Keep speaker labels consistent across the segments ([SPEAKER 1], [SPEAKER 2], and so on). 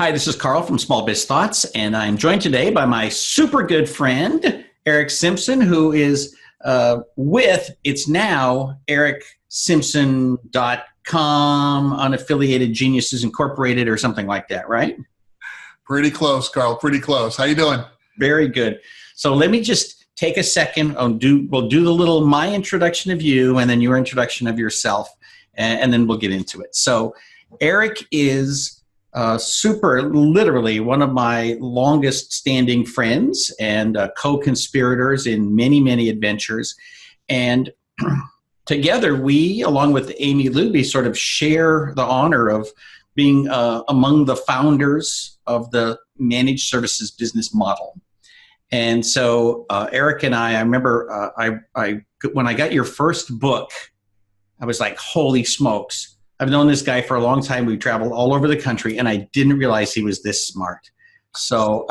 [SPEAKER 1] Hi, this is Carl from Small Biz Thoughts, and I'm joined today by my super good friend, Erick Simpson, who is with, it's now ericksimpson.com, Unaffiliated Geniuses Incorporated, or something like that, right?
[SPEAKER 2] Pretty close, Carl, pretty close. How you doing?
[SPEAKER 1] Very good. So let me just take a second. We'll do the little my introduction of you and then your introduction of yourself, and then we'll get into it. So Erick is literally one of my longest standing friends and co-conspirators in many, many adventures. And together we, along with Amy Luby, sort of share the honor of being among the founders of the managed services business model. And so Erick and I remember when I got your first book, I was like, holy smokes. I've known this guy for a long time. We traveled all over the country, and I didn't realize he was this smart. So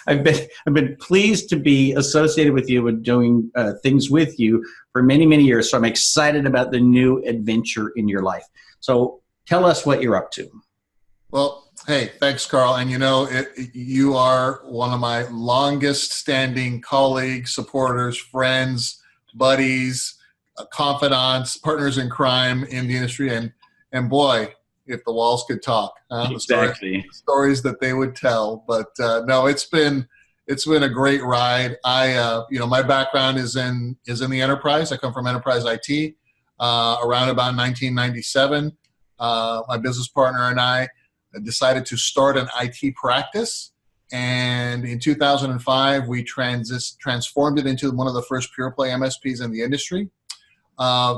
[SPEAKER 1] I've been pleased to be associated with you and doing things with you for many, many years. So I'm excited about the new adventure in your life. So tell us what you're up to.
[SPEAKER 2] Well, hey, thanks, Carl. And you are one of my longest standing colleagues, supporters, friends, buddies, confidants, partners in crime in the industry. And boy, if the walls could talk,
[SPEAKER 1] exactly.
[SPEAKER 2] The stories that they would tell. But no, it's been a great ride. My background is in the enterprise. I come from enterprise IT. Around about 1997, my business partner and I decided to start an IT practice. And in 2005, we transformed it into one of the first pure play MSPs in the industry.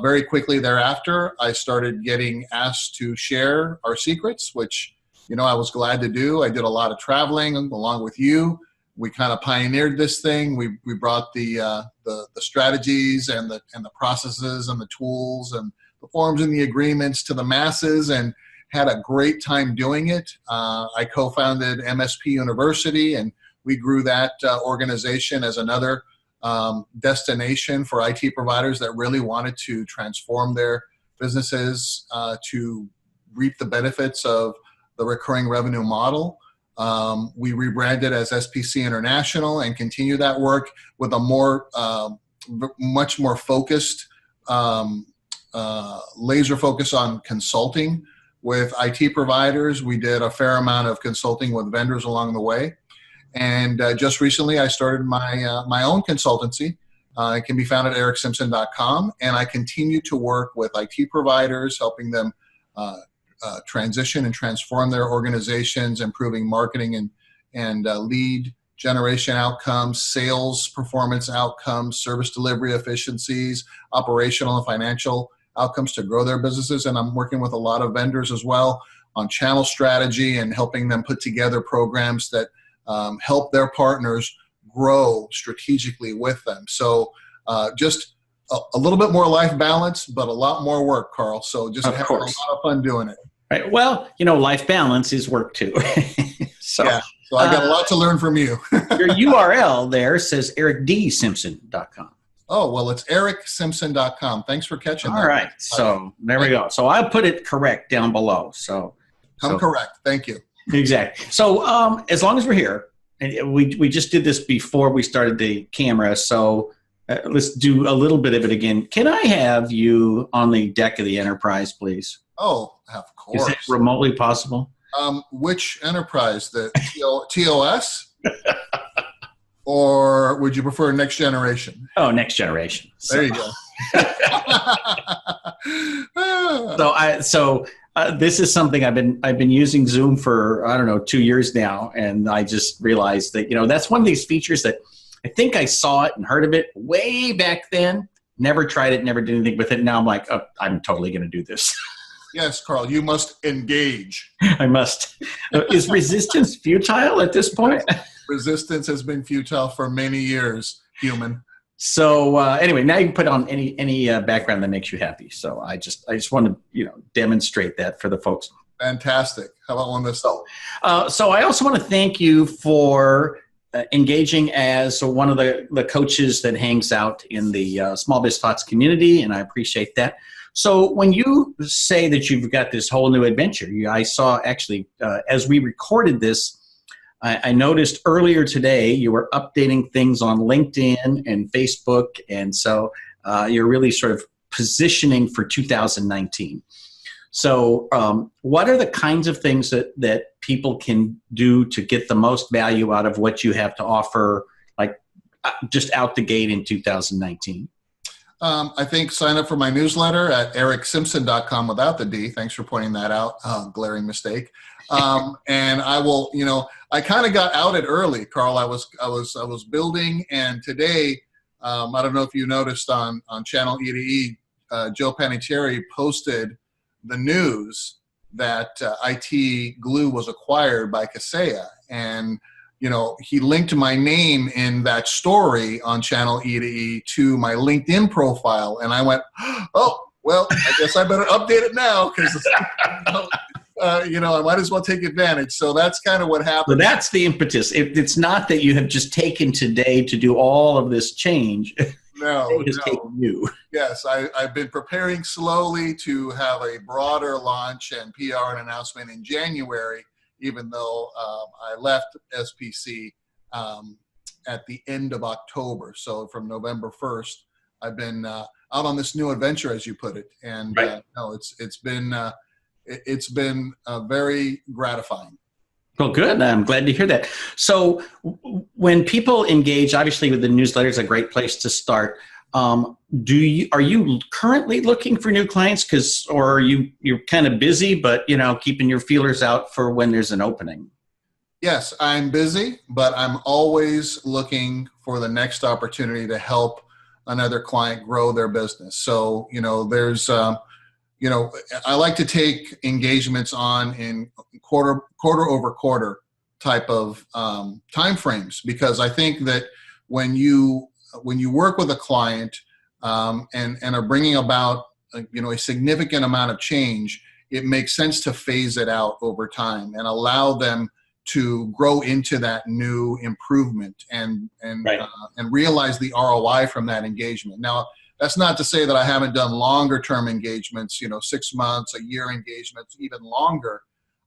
[SPEAKER 2] Very quickly thereafter, I started getting asked to share our secrets, which, I was glad to do. I did a lot of traveling along with you. We kind of pioneered this thing. We brought the strategies and the processes and the tools and the forms and the agreements to the masses and had a great time doing it. I co-founded MSP University, and we grew that organization as another destination for IT providers that really wanted to transform their businesses to reap the benefits of the recurring revenue model. We rebranded as SPC International and continue that work with a much more focused, laser focus on consulting with IT providers. We did a fair amount of consulting with vendors along the way. And just recently, I started my own consultancy. It can be found at ericksimpson.com. And I continue to work with IT providers, helping them transition and transform their organizations, improving marketing and lead generation outcomes, sales performance outcomes, service delivery efficiencies, operational and financial outcomes to grow their businesses. And I'm working with a lot of vendors as well on channel strategy and helping them put together programs that help their partners grow strategically with them. So just a little bit more life balance, but a lot more work, Carl. So just having a lot of fun doing it.
[SPEAKER 1] Right. Well, life balance is work too. So
[SPEAKER 2] I got a lot to learn from you.
[SPEAKER 1] Your URL there says erickdsimpson.com.
[SPEAKER 2] Oh, well, it's ericksimpson.com. Thanks for catching that.
[SPEAKER 1] All right. So there we go. So I'll put it correct down below.
[SPEAKER 2] Correct. Thank you.
[SPEAKER 1] Exactly. So as long as we're here, and we just did this before we started the camera, so let's do a little bit of it again. Can I have you on the deck of the Enterprise, please?
[SPEAKER 2] Oh, of course.
[SPEAKER 1] Is it remotely possible?
[SPEAKER 2] Which Enterprise? The TOS? Or would you prefer Next Generation?
[SPEAKER 1] Oh, Next Generation.
[SPEAKER 2] There you go.
[SPEAKER 1] So this is something I've been using Zoom for, 2 years now, and I just realized that that's one of these features that I think I saw it and heard of it way back then. Never tried it, never did anything with it. Now I'm like, oh, I'm totally going to do this.
[SPEAKER 2] Yes, Carl, you must engage.
[SPEAKER 1] I must. Is resistance futile at this point?
[SPEAKER 2] Resistance has been futile for many years, human.
[SPEAKER 1] So anyway, now you can put on any background that makes you happy. So I just want to demonstrate that for the folks.
[SPEAKER 2] Fantastic. How about one this?
[SPEAKER 1] So I also want to thank you for engaging as one of the coaches that hangs out in the Small Biz Thoughts community, and I appreciate that. So when you say that you've got this whole new adventure, I saw actually as we recorded this, I noticed earlier today you were updating things on LinkedIn and Facebook, and so you're really sort of positioning for 2019. So what are the kinds of things that people can do to get the most value out of what you have to offer, like just out the gate in 2019?
[SPEAKER 2] I think sign up for my newsletter at ericksimpson.com without the D. Thanks for pointing that out. Glaring mistake. And I will, I kind of got outed early, Carl. I was building, and today, I don't know if you noticed on Channel E2E, Joe Panettiere posted the news that IT Glue was acquired by Kaseya, and he linked my name in that story on Channel E2E to my LinkedIn profile, and I went, oh, well, I guess I better update it now because, I might as well take advantage. So that's kind of what happened.
[SPEAKER 1] So that's the impetus. It's not that you have just taken today to do all of this change.
[SPEAKER 2] No,
[SPEAKER 1] it has taken you.
[SPEAKER 2] Yes, I've been preparing slowly to have a broader launch and PR and announcement in January, even though I left SPC at the end of October. So from November 1st, I've been out on this new adventure, as you put it. And
[SPEAKER 1] right.
[SPEAKER 2] It's been very gratifying.
[SPEAKER 1] Well, good. I'm glad to hear that. So when people engage, obviously with the newsletter is a great place to start. Are you currently looking for new clients, or are you're kind of busy, but keeping your feelers out for when there's an opening?
[SPEAKER 2] Yes, I'm busy, but I'm always looking for the next opportunity to help another client grow their business. So there's I like to take engagements on in quarter over quarter type of time frames, because I think that when you work with a client and are bringing about a significant amount of change, it makes sense to phase it out over time and allow them to grow into that new improvement and
[SPEAKER 1] right.
[SPEAKER 2] And realize the ROI from that engagement. Now, that's not to say that I haven't done longer term engagements, 6 months, a year engagements, even longer.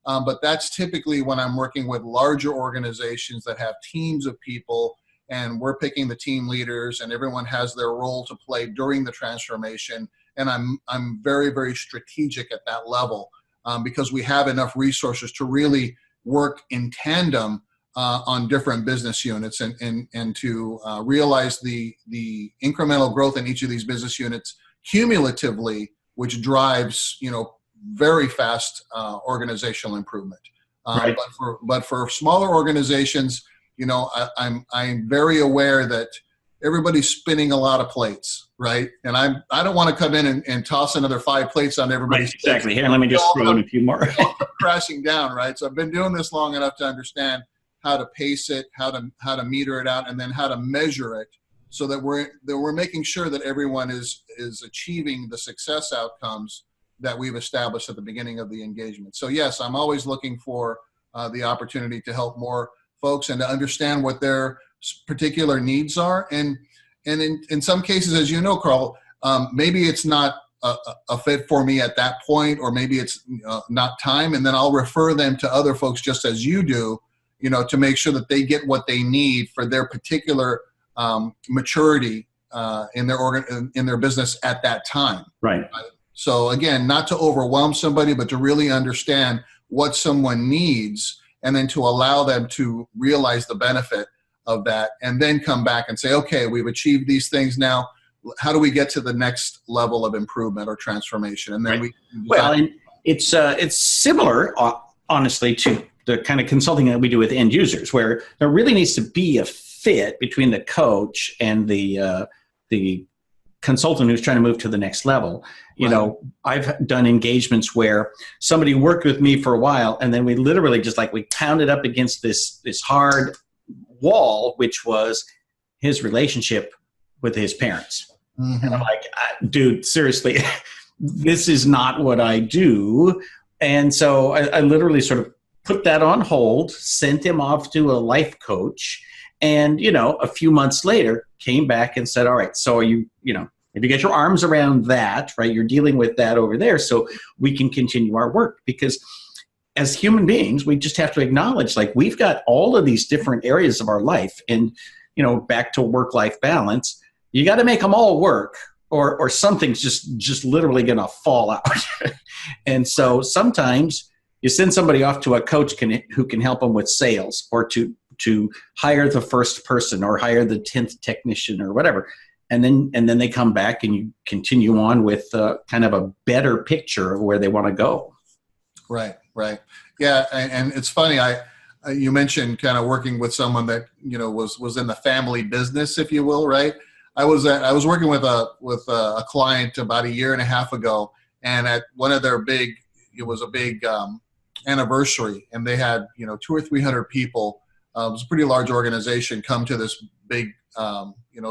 [SPEAKER 2] But that's typically when I'm working with larger organizations that have teams of people, and we're picking the team leaders, and everyone has their role to play during the transformation. And I'm very, very strategic at that level because we have enough resources to really work in tandem on different business units and to realize the incremental growth in each of these business units cumulatively, which drives very fast organizational improvement.
[SPEAKER 1] Right.
[SPEAKER 2] But for smaller organizations, I'm very aware that everybody's spinning a lot of plates, right? And I don't want to come in and toss another 5 plates on everybody's
[SPEAKER 1] right, exactly. Here, let me just throw in a few more.
[SPEAKER 2] crashing down, right? So I've been doing this long enough to understand how to pace it, how to meter it out, and then how to measure it, so that we're making sure that everyone is achieving the success outcomes that we've established at the beginning of the engagement. So yes, I'm always looking for the opportunity to help more folks and to understand what their particular needs are. And in some cases, as you know, Carl, maybe it's not a fit for me at that point, or maybe it's not time, and then I'll refer them to other folks, just as you do, to make sure that they get what they need for their particular maturity in their business at that time.
[SPEAKER 1] Right.
[SPEAKER 2] So again, not to overwhelm somebody, but to really understand what someone needs, and then to allow them to realize the benefit of that, and then come back and say, okay, we've achieved these things now. How do we get to the next level of improvement or transformation? And then
[SPEAKER 1] right. It's similar, honestly, to the kind of consulting that we do with end users, where there really needs to be a fit between the coach and the consultant who's trying to move to the next level. I've done engagements where somebody worked with me for a while, and then we literally we pounded up against this hard wall, which was his relationship with his parents. Mm-hmm. And I'm like, dude, seriously, this is not what I do. And so I literally sort of put that on hold, sent him off to a life coach, And, a few months later came back and said, all right, so are you, if you get your arms around that, right, you're dealing with that over there, so we can continue our work. Because as human beings, we just have to acknowledge, like, we've got all of these different areas of our life. And, back to work-life balance, you got to make them all work, or something's just literally going to fall out. And so sometimes you send somebody off to a coach who can help them with sales, or to hire the first person, or hire the 10th technician, or whatever. And then they come back and you continue on with kind of a better picture of where they want to go. Right.
[SPEAKER 2] Yeah. And it's funny. You mentioned kind of working with someone that, was in the family business, if you will. Right. I was working with a client about a year and a half ago, and at one of their big anniversary, and they had 200 or 300 people. It was a pretty large organization come to this big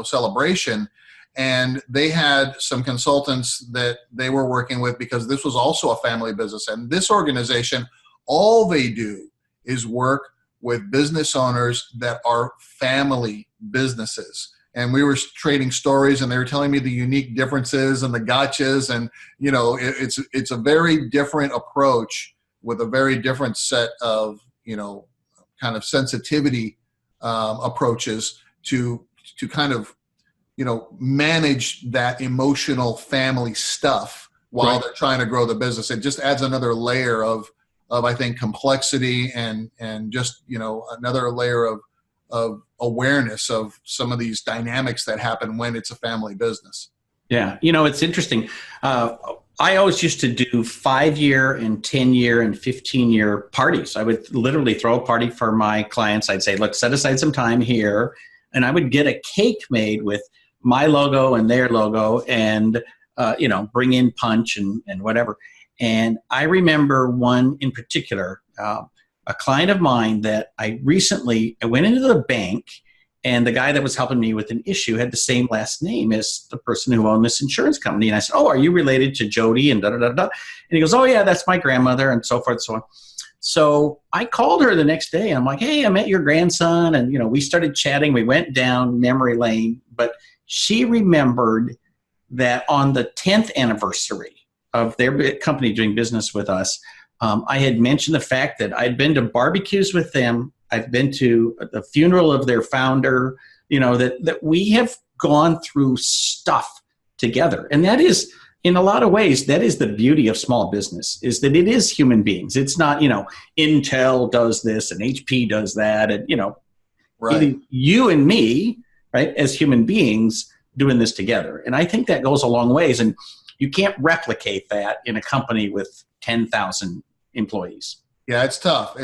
[SPEAKER 2] celebration, and they had some consultants that they were working with, because this was also a family business. And this organization, all they do is work with business owners that are family businesses. And we were trading stories, and they were telling me the unique differences and the gotchas. And, it's a very different approach with a very different set of, kind of sensitivity approaches to kind of, manage that emotional family stuff while they're trying to grow the business. It just adds another layer of I think, complexity and just, another layer of awareness of some of these dynamics that happen when it's a family business.
[SPEAKER 1] Yeah. It's interesting. I always used to do 5-year and 10-year and 15-year parties. I would literally throw a party for my clients. I'd say, look, set aside some time here. And I would get a cake made with my logo and their logo, and, bring in punch and whatever. And I remember one in particular, a client of mine that I went into the bank, and the guy that was helping me with an issue had the same last name as the person who owned this insurance company. And I said, oh, are you related to Jody? And da-da-da-da. And he goes, oh, yeah, that's my grandmother, and so forth and so on. So I called her the next day, and I'm like, hey, I met your grandson. And, we started chatting. We went down memory lane. But she remembered that on the 10th anniversary of their company doing business with us, I had mentioned the fact that I'd been to barbecues with them. I've been to the funeral of their founder, that we have gone through stuff together. And that is, in a lot of ways, that is the beauty of small business, is that it is human beings. It's not, Intel does this and HP does that. And,
[SPEAKER 2] right.
[SPEAKER 1] You and me, right, as human beings doing this together. And I think that goes a long ways. And you can't replicate that in a company with 10,000 employees.
[SPEAKER 2] Yeah, it's tough.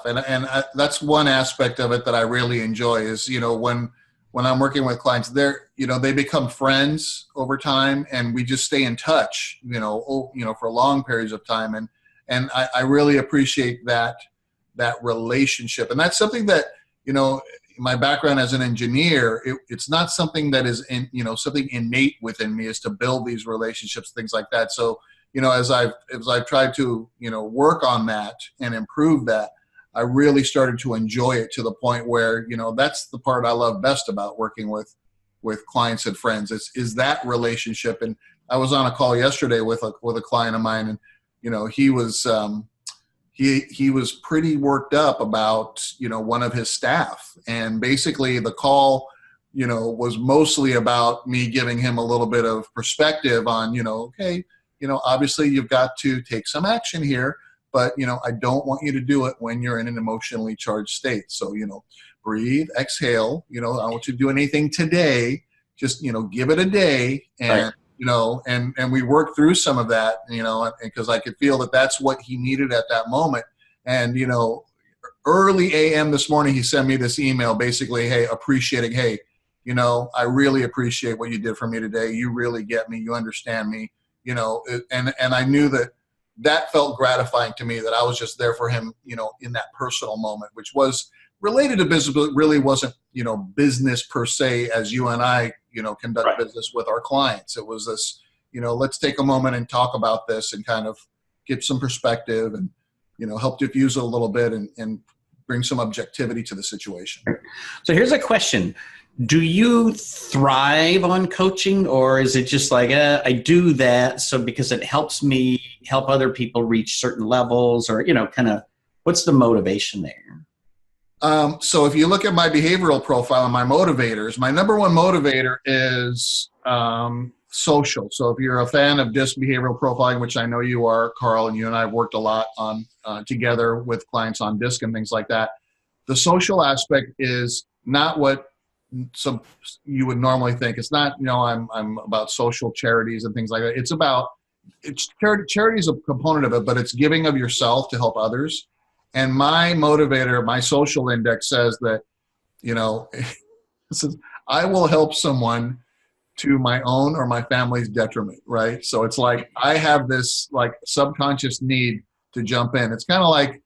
[SPEAKER 2] And that's one aspect of it that I really enjoy is, when I'm working with clients, they become friends over time, and we just stay in touch, for long periods of time. And I really appreciate that relationship. And that's something that, my background as an engineer, it's not something that is something innate within me, is to build these relationships, things like that. So, as I've tried to, work on that and improve that, I really started to enjoy it to the point where, that's the part I love best about working with clients and friends is that relationship. And I was on a call yesterday with a client of mine, and, he was pretty worked up about, one of his staff. And basically the call, was mostly about me giving him a little bit of perspective on, okay, obviously you've got to take some action here, but, I don't want you to do it when you're in an emotionally charged state. So, breathe, exhale, I don't want you to do anything today, just, give it a day. And, right. And we worked through some of that, because I could feel that that's what he needed at that moment. And, early AM this morning, he sent me this email basically, hey, appreciating, hey, I really appreciate what you did for me today. You really get me. You understand me. And I knew that felt gratifying to me, that I was just there for him, in that personal moment, which was related to business, but really wasn't, business per se, as you and I, conduct right. business with our clients. It was this, let's take a moment and talk about this and kind of get some perspective and, help diffuse it a little bit and bring some objectivity to the situation.
[SPEAKER 1] So here's a question. Do you thrive on coaching, or is it just like, I do that so because it helps me help other people reach certain levels, or, kind of what's the motivation there?
[SPEAKER 2] So if you look at my behavioral profile and my motivators, my number one motivator is social. So if you're a fan of DISC behavioral profiling, which I know you are, Carl, and you and I have worked a lot on together with clients on DISC and things like that, the social aspect is not what some you would normally think. It's not, I'm about social charities and things like that. It's charity is a component of it, but it's giving of yourself to help others. And my motivator, my social index says that, says, I will help someone to my own or my family's detriment, right? So it's like I have this like subconscious need to jump in. It's kind of like,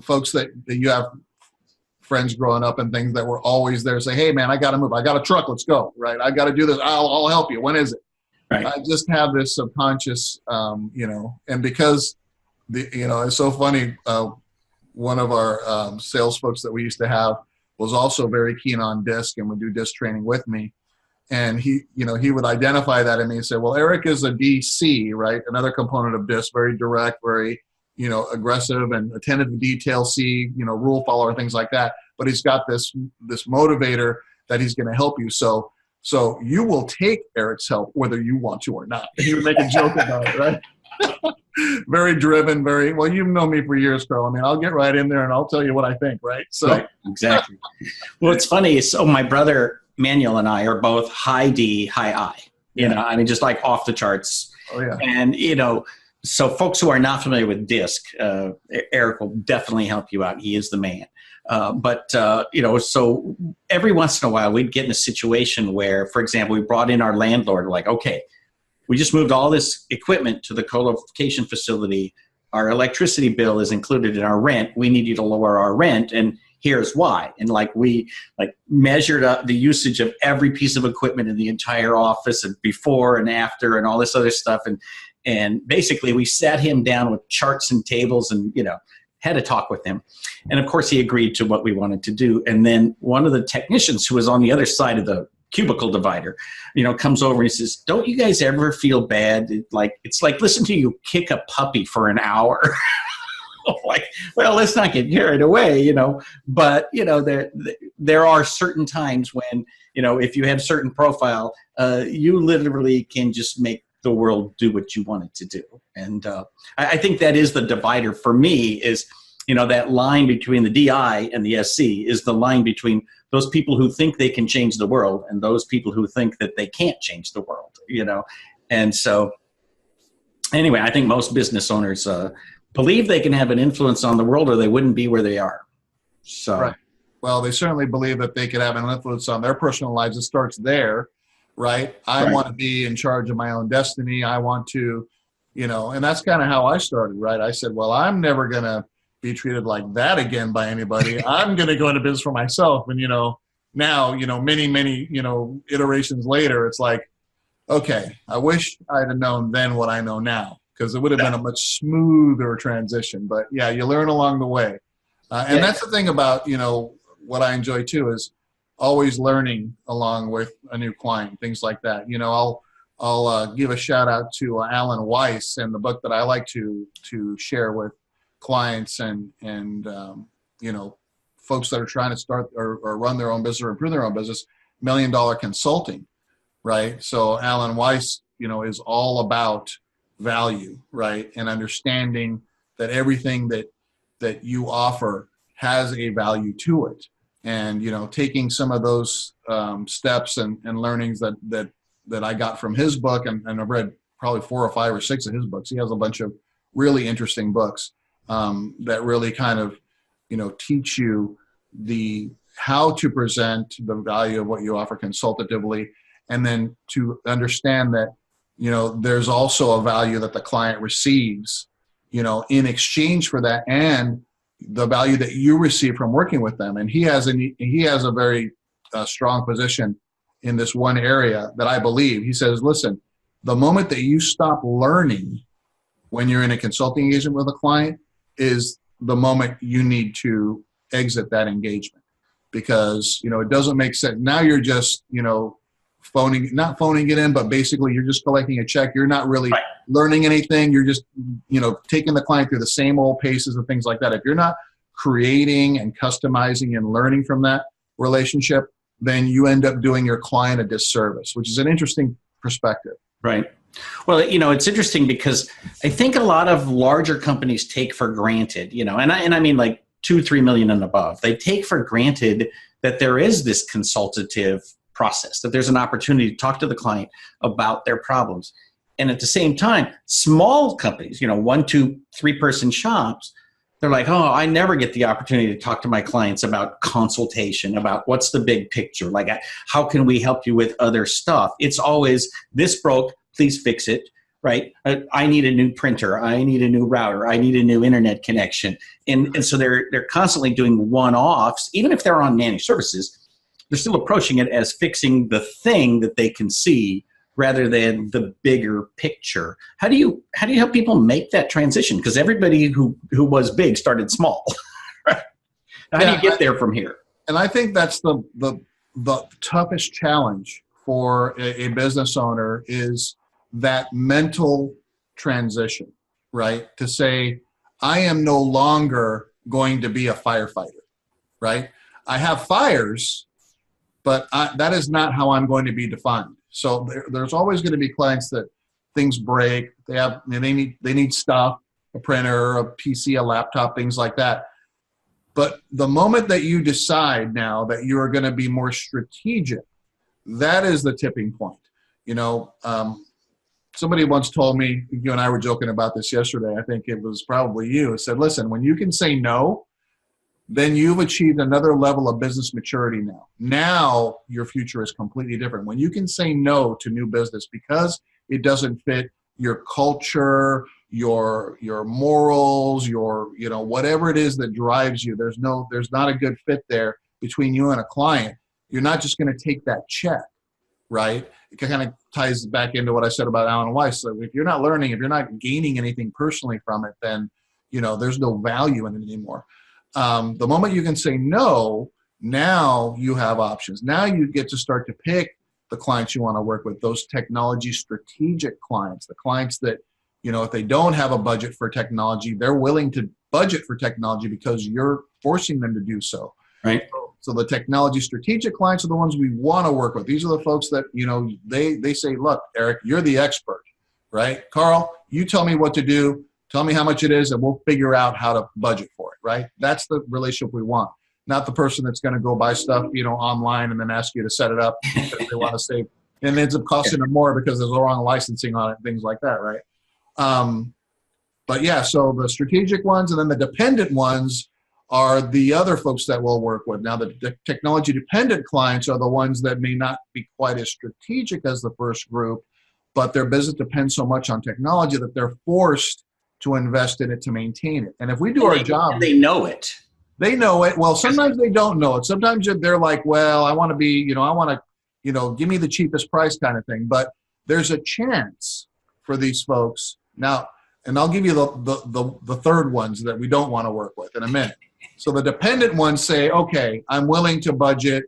[SPEAKER 2] folks that you have friends growing up and things that were always there say, hey man, I got to move. I got a truck. Let's go. Right. I got to do this. I'll help you. When is it?
[SPEAKER 1] Right.
[SPEAKER 2] I just have this subconscious, and because it's so funny. One of our sales folks that we used to have was also very keen on DISC and would do DISC training with me. And he would identify that in me and say, well, Erick is a DC, right? Another component of DISC, very direct, very, aggressive and attentive to detail, rule follower, things like that. But he's got this motivator that he's going to help you. So you will take Erick's help whether you want to or not. He would make a joke about it, right? Very driven, well, you've known me for years, Carl. I mean, I'll get right in there and I'll tell you what I think, right? So
[SPEAKER 1] right, exactly. Well, it's funny. So my brother Manuel and I are both high D, high I. Just like off the charts.
[SPEAKER 2] Oh yeah.
[SPEAKER 1] And so folks who are not familiar with DISC, Erick will definitely help you out. He is the man. So every once in a while we'd get in a situation where, for example, we brought in our landlord, like, okay, we just moved all this equipment to the co-location facility. Our electricity bill is included in our rent. We need you to lower our rent, and here's why. And we measured up the usage of every piece of equipment in the entire office, and before and after and all this other stuff. And basically we sat him down with charts and tables and, had a talk with him. And of course he agreed to what we wanted to do. And then one of the technicians who was on the other side of the cubicle divider, comes over and he says, don't you guys ever feel bad? It's like listen to you kick a puppy for an hour. Well, let's not get carried away, but there are certain times when, if you have certain profile, you literally can just make the world do what you want it to do. And I think that is the divider for me is, that line between the DI and the SC is the line between those people who think they can change the world and those people who think that they can't change the world, And so anyway, I think most business owners believe they can have an influence on the world or they wouldn't be where they are. So,
[SPEAKER 2] right. Well, they certainly believe that they could have an influence on their personal lives. It starts there, right? I want to be in charge of my own destiny. I want to, and that's kind of how I started, right? I said, well, I'm never going to be treated like that again by anybody. I'm going to go into business for myself. And, now, many, iterations later, it's like, okay, I wish I'd have known then what I know now, because it would have been a much smoother transition. But yeah, you learn along the way. And that's the thing about, what I enjoy too is always learning along with a new client, things like that. I'll give a shout out to Alan Weiss and the book that I like to share with clients and folks that are trying to start or run their own business or improve their own business, $1 Million Consulting, right? So Alan Weiss, is all about value, right? And understanding that everything that you offer has a value to it. And, taking some of those steps and learnings that I got from his book, and I've read probably 4 or 5 or 6 of his books. He has a bunch of really interesting books that really kind of, teach you how to present the value of what you offer consultatively, and then to understand that, there's also a value that the client receives, in exchange for that, and the value that you receive from working with them. And he has a very strong position in this one area that I believe. He says, listen, the moment that you stop learning when you're in a consulting engagement with a client is the moment you need to exit that engagement, because, it doesn't make sense. Now you're just, not phoning it in, but basically you're just collecting a check. You're not really learning anything. You're just, taking the client through the same old paces and things like that. If you're not creating and customizing and learning from that relationship, then you end up doing your client a disservice, which is an interesting perspective.
[SPEAKER 1] Right. Well, it's interesting because I think a lot of larger companies take for granted, and I mean like 2-3 million and above, they take for granted that there is this consultative process, that there's an opportunity to talk to the client about their problems. And at the same time, small companies, 1, 2, 3-person shops, they're like, oh, I never get the opportunity to talk to my clients about consultation, about what's the big picture, like how can we help you with other stuff. It's always, this broke, please fix it, right? I need a new printer, I need a new router, I need a new internet connection. And so they're constantly doing one-offs, even if they're on managed services, they're still approaching it as fixing the thing that they can see rather than the bigger picture. How do you help people make that transition? Because everybody who was big started small. Right? How do you get there from here?
[SPEAKER 2] And I think that's the toughest challenge for a business owner, is that mental transition, right? To say, I am no longer going to be a firefighter, right? I have fires, but that is not how I'm going to be defined. So there's always going to be clients that things break. They need stuff, a printer, a PC, a laptop, things like that. But the moment that you decide now that you are going to be more strategic, that is the tipping point. Somebody once told me, you and I were joking about this yesterday, I think it was probably you, it said, listen, when you can say no, then you've achieved another level of business maturity now. Now your future is completely different. When you can say no to new business because it doesn't fit your culture, your morals, your, whatever it is that drives you, there's not a good fit there between you and a client. You're not just going to take that check, right? It kind of ties back into what I said about Alan Weiss. So if you're not learning, if you're not gaining anything personally from it, then, there's no value in it anymore. The moment you can say no, now you have options. Now you get to start to pick the clients you want to work with, those technology strategic clients, the clients that, if they don't have a budget for technology, they're willing to budget for technology because you're forcing them to do so.
[SPEAKER 1] Right.
[SPEAKER 2] So the technology strategic clients are the ones we want to work with. These are the folks that, they say, look, Eric, you're the expert, right? Carl, you tell me what to do. Tell me how much it is, and we'll figure out how to budget for it, right? That's the relationship we want. Not the person that's going to go buy stuff, online and then ask you to set it up because they want to save. And it ends up costing them more because there's the wrong licensing on it, things like that, right? But yeah, so the strategic ones and then the dependent ones are the other folks that we'll work with. Now, the technology-dependent clients are the ones that may not be quite as strategic as the first group, but their business depends so much on technology that they're forced to invest in it to maintain it. And if we do our job...
[SPEAKER 1] They know it.
[SPEAKER 2] They know it. Well, sometimes they don't know it. Sometimes they're like, well, I want to be, I want to, give me the cheapest price kind of thing. But there's a chance for these folks. Now, and I'll give you the third ones that we don't want to work with in a minute. So the dependent ones say, okay, I'm willing to budget.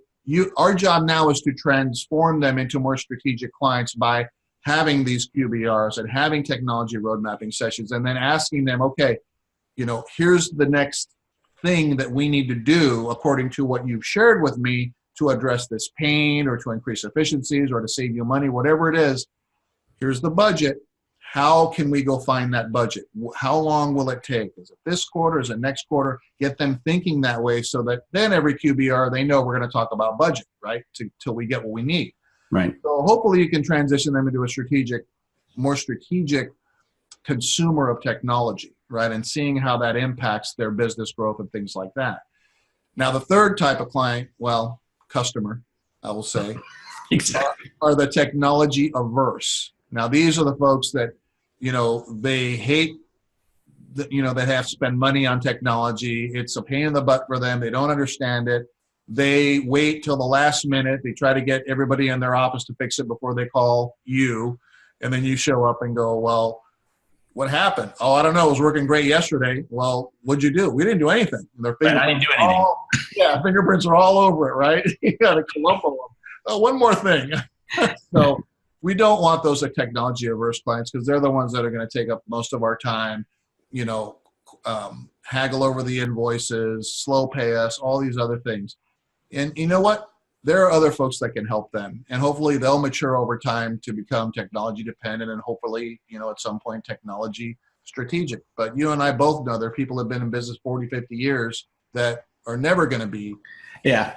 [SPEAKER 2] Our job now is to transform them into more strategic clients by having these QBRs and having technology road mapping sessions and then asking them, okay, here's the next thing that we need to do according to what you've shared with me to address this pain or to increase efficiencies or to save you money, whatever it is. Here's the budget. How can we go find that budget? How long will it take? Is it this quarter? Is it next quarter? Get them thinking that way so that then every QBR, they know we're going to talk about budget, right? Till we get what we need.
[SPEAKER 1] Right.
[SPEAKER 2] So hopefully you can transition them into a more strategic consumer of technology, right? And seeing how that impacts their business growth and things like that. Now, the third type of client, customer, I will say,
[SPEAKER 1] exactly,
[SPEAKER 2] are the technology averse. Now, these are the folks that, they hate, that have to spend money on technology. It's a pain in the butt for them. They don't understand it. They wait till the last minute. They try to get everybody in their office to fix it before they call you. And then you show up and go, well, What happened? Oh, I don't know. It was working great yesterday. Well, what'd you do? We didn't do anything. Their
[SPEAKER 1] I didn't do anything.
[SPEAKER 2] Fingerprints are all over it, right? You got a Columbo. Oh, one more thing. So we don't want those like technology averse clients because they're the ones that are going to take up most of our time, haggle over the invoices, slow pay us, all these other things. And you know what? There are other folks that can help them. And hopefully they'll mature over time to become technology dependent and hopefully, at some point technology strategic. But you and I both know there are people that have been in business 40, 50 years that are never going to be.
[SPEAKER 1] Yeah.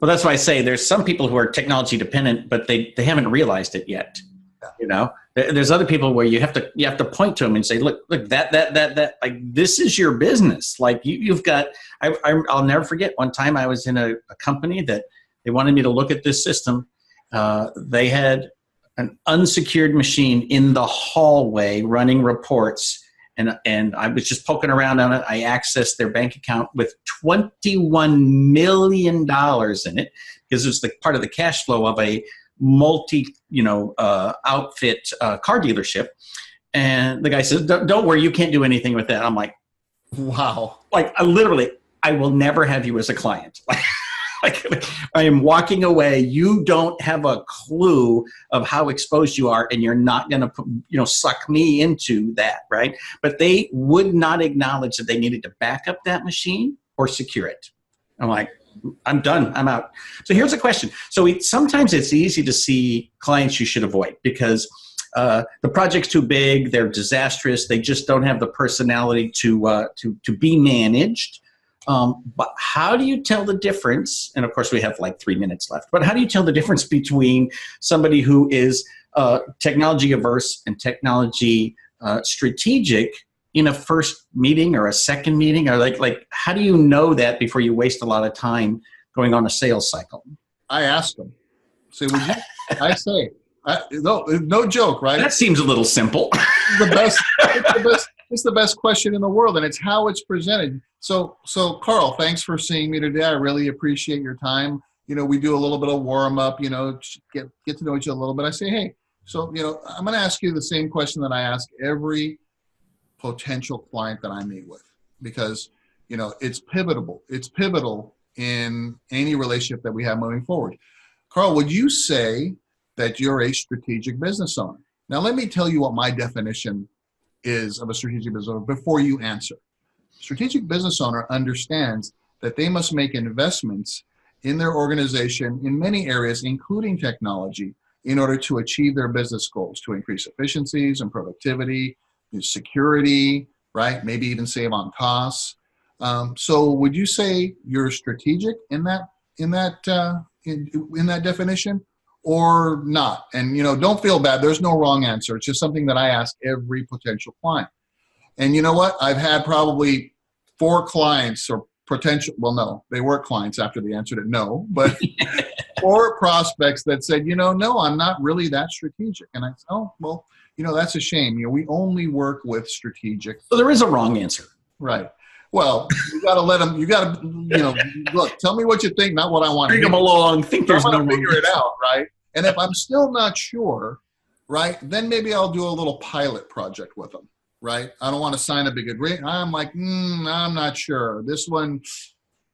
[SPEAKER 1] Well, that's why I say there's some people who are technology dependent, but they haven't realized it yet. Yeah. There's other people where you have to point to them and say, look, that, like, this is your business. Like you've got, I'll never forget one time I was in a company that they wanted me to look at this system. They had an unsecured machine in the hallway running reports. And I was just poking around on it. I accessed their bank account with $21 million in it because it was the part of the cash flow of a outfit car dealership. And the guy says, don't worry, you can't do anything with that. I'm like,
[SPEAKER 2] wow.
[SPEAKER 1] Like I will never have you as a client. Like I am walking away. You don't have a clue of how exposed you are, and you're not going to, suck me into that, right? But they would not acknowledge that they needed to back up that machine or secure it. I'm like, I'm done. I'm out. So here's a question. So sometimes it's easy to see clients you should avoid because the project's too big. They're disastrous. They just don't have the personality to be managed. But how do you tell the difference? And of course, we have like 3 minutes left. But how do you tell the difference between somebody who is technology averse and technology strategic in a first meeting or a second meeting? Or like how do you know that before you waste a lot of time going on a sales cycle?
[SPEAKER 2] I ask them. Say, would you? I say, no joke, right?
[SPEAKER 1] That seems a little simple.
[SPEAKER 2] It's the best question in the world, and it's how it's presented. So Carl, thanks for seeing me today. I really appreciate your time. We do a little bit of warm up, get to know each other a little bit. I say, hey, so, I'm going to ask you the same question that I ask every potential client that I meet with, because, it's pivotal. It's pivotal in any relationship that we have moving forward. Carl, would you say that you're a strategic business owner? Now, let me tell you what my definition is of a strategic business owner before you answer. Strategic business owner understands that they must make investments in their organization in many areas, including technology, in order to achieve their business goals, to increase efficiencies and productivity, security, right? Maybe even save on costs. So would you say you're strategic in that definition or not? And, don't feel bad. There's no wrong answer. It's just something that I ask every potential client. And you know what? I've had probably 4 clients or potential, well, no, they were clients after they answered it no, but 4 prospects that said, no, I'm not really that strategic. And I said, oh, well, that's a shame. We only work with strategic.
[SPEAKER 1] So there is a wrong answer.
[SPEAKER 2] Right. Well, you got to let them, look, tell me what you think, not what I want to
[SPEAKER 1] bring them along. Think there's
[SPEAKER 2] no figure it out, right? And if I'm still not sure, right, then maybe I'll do a little pilot project with them, right? I don't want to sign a big agreement. I'm like, I'm not sure. This one,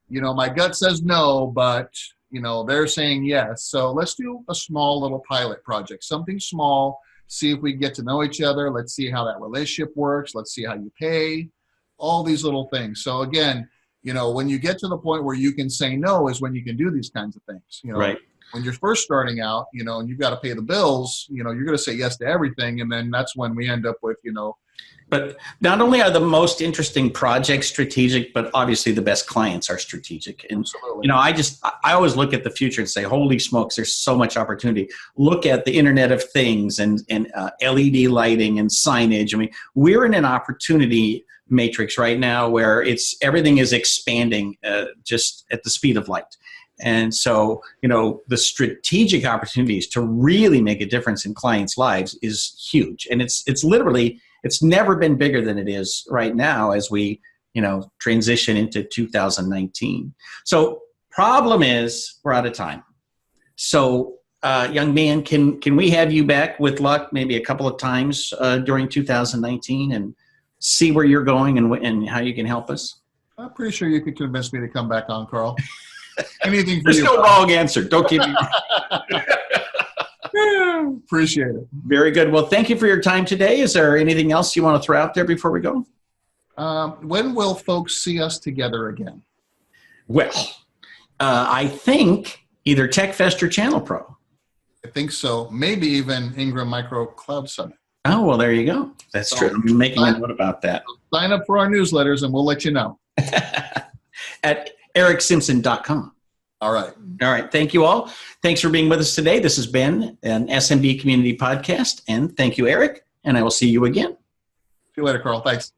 [SPEAKER 2] my gut says no, but, they're saying yes. So let's do a small little pilot project, something small, see if we get to know each other. Let's see how that relationship works. Let's see how you pay, all these little things. So again, when you get to the point where you can say no is when you can do these kinds of things,
[SPEAKER 1] Right.
[SPEAKER 2] When you're first starting out, and you've got to pay the bills, you're going to say yes to everything. And then that's when we end up with,
[SPEAKER 1] But not only are the most interesting projects strategic, but obviously the best clients are strategic. And,
[SPEAKER 2] Absolutely.
[SPEAKER 1] I always look at the future and say, holy smokes, there's so much opportunity. Look at the Internet of Things and LED lighting and signage. I mean, we're in an opportunity matrix right now where everything is expanding just at the speed of light. And so, the strategic opportunities to really make a difference in clients' lives is huge. And it's never been bigger than it is right now as we, transition into 2019. So problem is we're out of time. So young man, can we have you back with luck maybe a couple of times during 2019 and see where you're going and how you can help us?
[SPEAKER 2] I'm pretty sure you could convince me to come back on, Carl. Anything for
[SPEAKER 1] There's
[SPEAKER 2] you.
[SPEAKER 1] no wrong answer. Don't give me.
[SPEAKER 2] Appreciate it.
[SPEAKER 1] Very good. Well, thank you for your time today. Is there anything else you want to throw out there before we go?
[SPEAKER 2] When will folks see us together again?
[SPEAKER 1] Well, I think either TechFest or Channel Pro.
[SPEAKER 2] I think so. Maybe even Ingram Micro Cloud Summit.
[SPEAKER 1] Oh, well, there you go. That's true. I'm making a note about that.
[SPEAKER 2] Sign up for our newsletters and we'll let you know.
[SPEAKER 1] At ericksimpson.com.
[SPEAKER 2] All right.
[SPEAKER 1] All right. Thank you all. Thanks for being with us today. This has been an SMB Community Podcast. And thank you, Eric. And I will see you again.
[SPEAKER 2] See you later, Carl. Thanks.